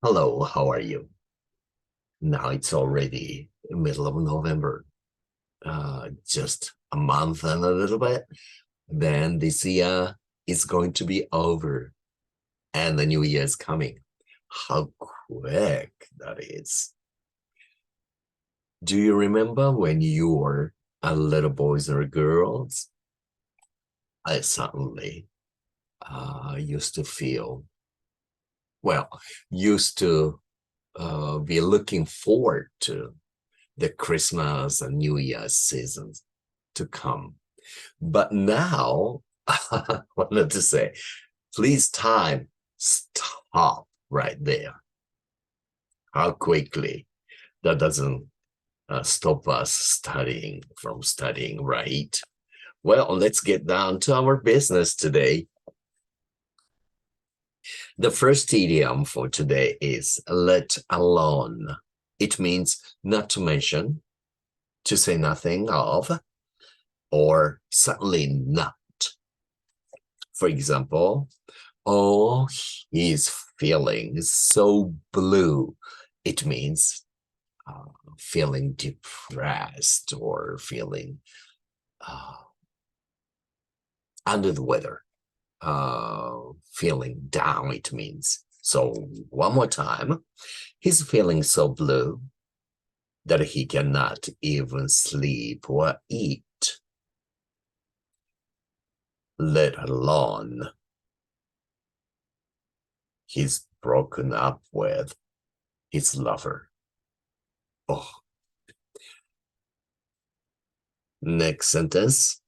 Hello, how are you? Now it's already middle of November, just a month and a little bit. Then this year is going to be over and the new year is coming. How quick that is. Do you remember when you were a little boys or girls? I certainly used to feel, well, used to be looking forward to the Christmas and New Year seasons to come. But now, I wanted to say, please, time, stop right there. How quickly that doesn't stop us from studying, right? Well, let's get down to our business today. The first idiom for today is let alone. It means not to mention, to say nothing of, or certainly not. For example, oh, he's feeling so blue. It means feeling depressed or feeling under the weather, feeling down, it means. So one more time, he's feeling so blue that he cannot even sleep or eat, let alone he's broken up with his lover. Oh. Next sentence.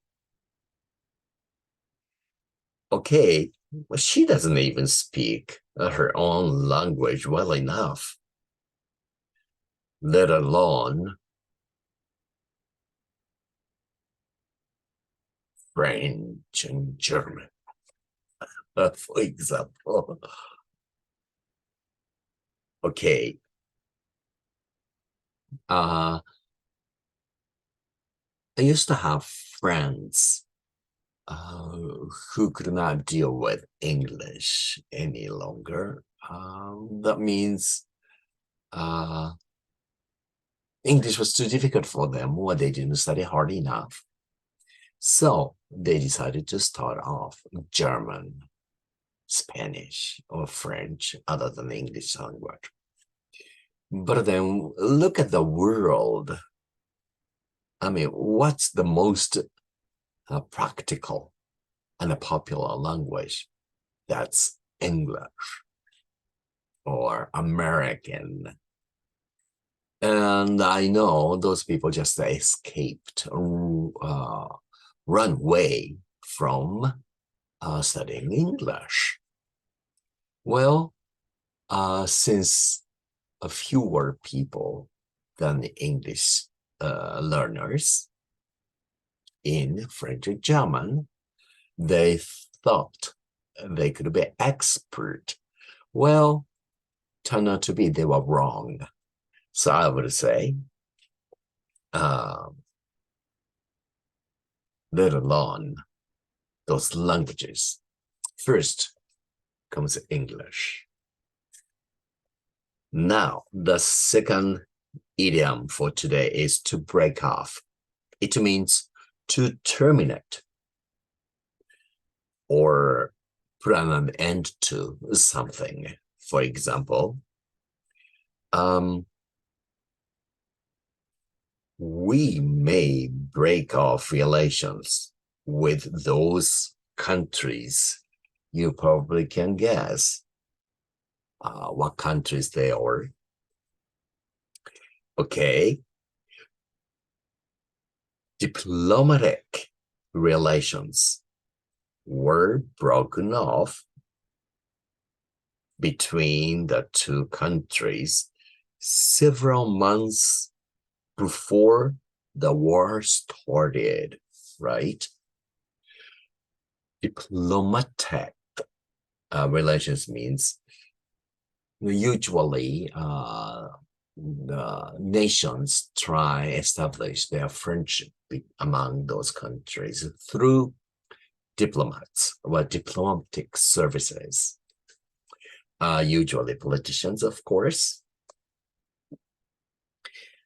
Okay, well, she doesn't even speak her own language well enough, let alone French and German, for example. Okay. I used to have friends who could not deal with English any longer. That means English was too difficult for them, or they didn't study hard enough. So they decided to start off German, Spanish, or French, other than English language. But then look at the world. I mean, what's the most practical and a popular language? That's English or American. And I know those people just escaped, run away from studying English. Well, since fewer people than English learners in French and German, they thought they could be expert. Well, turned out to be they were wrong. So I would say, let alone those languages. First comes English. Now, the second idiom for today is to break off. It means to terminate or put an end to something. For example, we may break off relations with those countries. You probably can guess what countries they are. Okay. Diplomatic relations were broken off between the two countries several months before the war started, right? Diplomatic relations means usually the nations try establish their friendship among those countries through diplomats or diplomatic services. usually politicians, of course.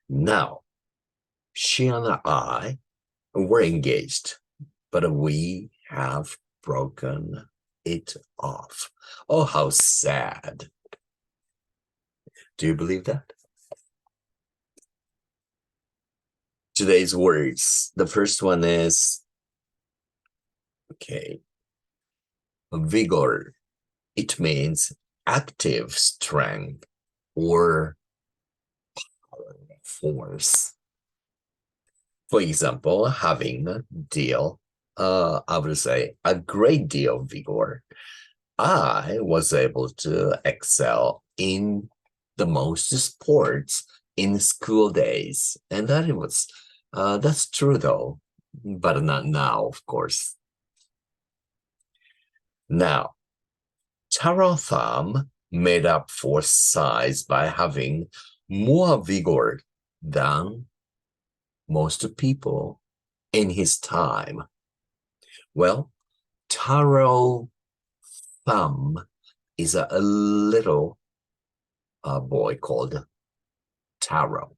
Now, she and I were engaged, but we have broken it off. Oh, how sad. Do you believe that? Today's words. The first one is, okay, vigor. It means active strength or force. For example, having a deal, I would say a great deal of vigor. I was able to excel in the most sports in school days, and that's true though, but not now, of course. Now, Taro thumb made up for size by having more vigor than most people in his time. Well, Taro thumb is a little boy called Taro.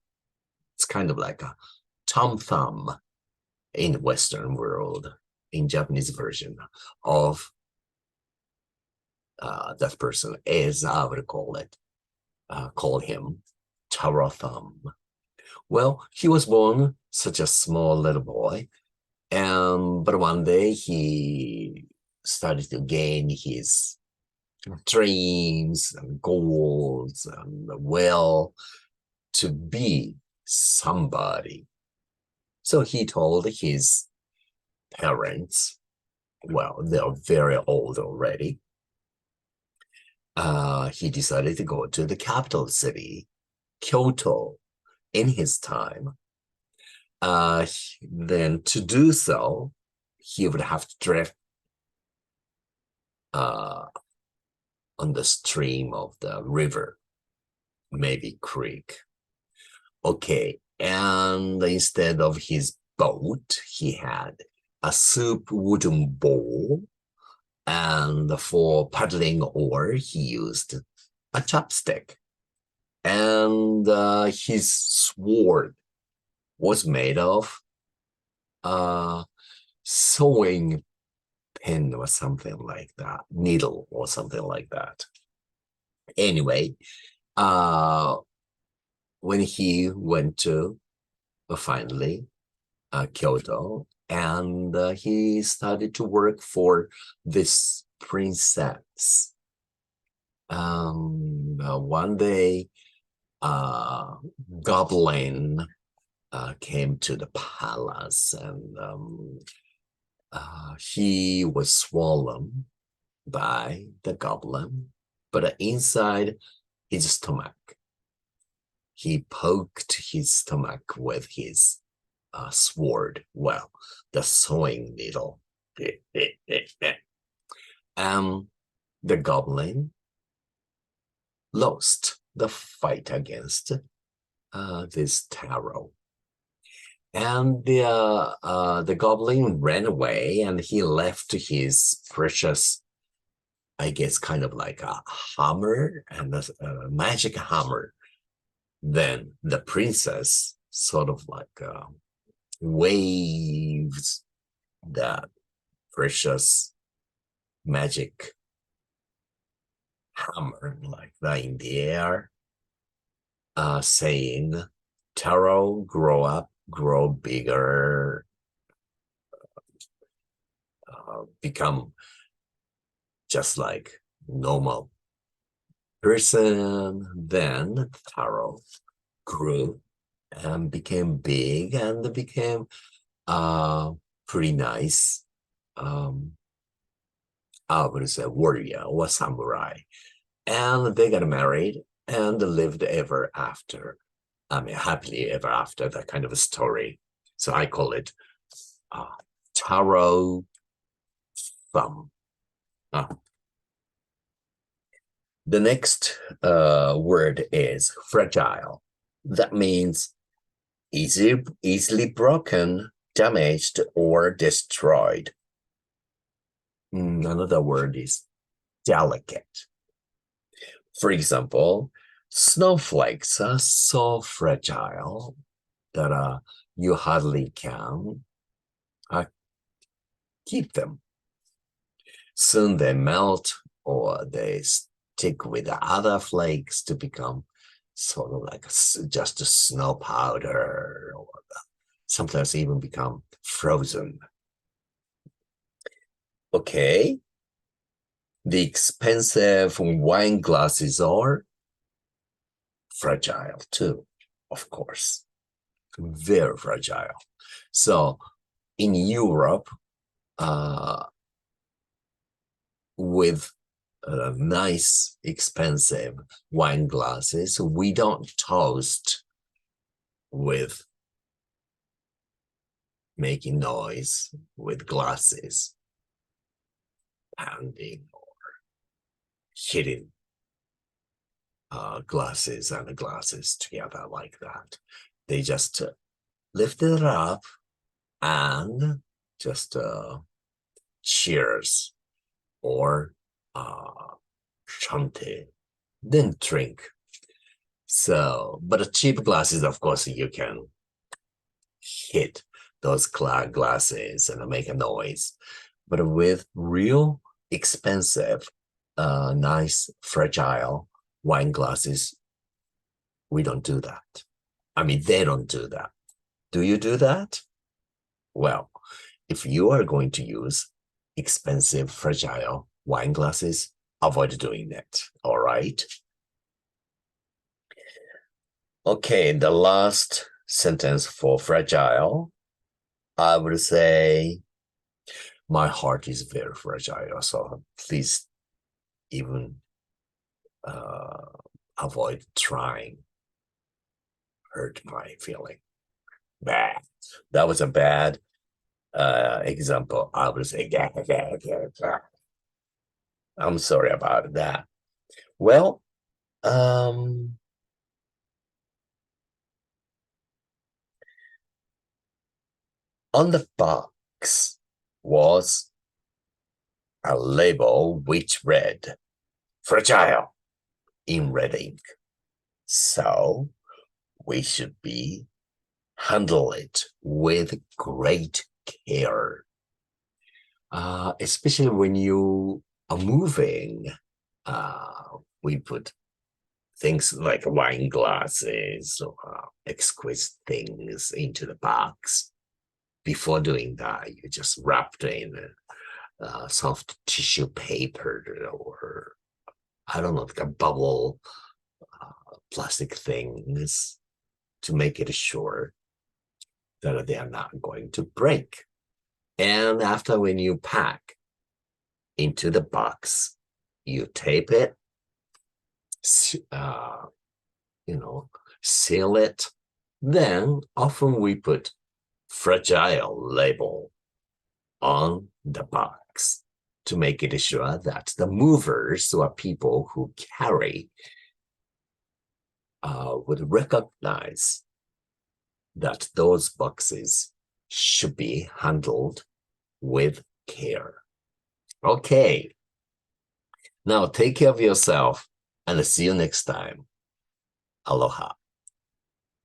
It's kind of like a Tom Thumb in the Western world, in Japanese version of that person, as I would call him Taro Thumb. Well, he was born such a small little boy, but one day he started to gain his dreams and goals and the will to be somebody. So he told his parents, well, they're very old already. He decided to go to the capital city, Kyoto, in his time. Then to do so, he would have to drift on the stream of the river, maybe creek. Okay, and instead of his boat, he had a soup wooden bowl, and for paddling oar, he used a chopstick. And his sword was made of sewing pin or something like that, needle or something like that. Anyway, when he went to finally Kyoto, and he started to work for this princess. One day, goblin came to the palace, and he was swollen by the goblin, but inside his stomach, he poked his stomach with his sword, well, the sewing needle. The goblin lost the fight against this Taro. And the goblin ran away, and he left his precious, I guess, kind of like a hammer and a magic hammer. Then the princess sort of like waves that precious magic hammer like that in the air, saying, Taro, grow up, grow bigger, become just like normal person. Then Taro grew and became big and became pretty nice, I would say, warrior or samurai. And they got married and lived ever after. I mean, happily ever after, that kind of a story. So I call it Taro Thumb. The next word is fragile. That means easily broken, damaged, or destroyed. Another word is delicate. For example, snowflakes are so fragile that you hardly can keep them. Soon they melt or they stick with other flakes to become sort of like just a snow powder, or sometimes even become frozen. Okay. The expensive wine glasses are fragile too, of course. Very fragile. So in Europe, with nice, expensive wine glasses, we don't toast with making noise with glasses, pounding or hitting glasses and glasses together like that. They just lift it up and just cheers or chante, then drink. So, but cheap glasses, of course, you can hit those glasses and make a noise. But with real expensive, nice, fragile wine glasses, we don't do that. I mean, they don't do that. Do you do that? Well, if you are going to use expensive, fragile wine glasses, avoid doing that, all right? Okay, the last sentence for fragile, I would say, my heart is very fragile, so please even avoid trying hurt my feeling. Bad. That was a bad example. I would say, I'm sorry about that. Well, on the box was a label which read fragile in red ink. So we should handle it with great care. Especially when you are moving, we put things like wine glasses or exquisite things into the box. Before doing that, you just wrapped in soft tissue paper or, I don't know, like a bubble plastic things to make it sure that they are not going to break. And after when you pack into the box, you tape it, seal it. Then often we put fragile label on the box to make it sure that the movers or people who carry would recognize that those boxes should be handled with care. Okay. Now take care of yourself and see you next time. Aloha.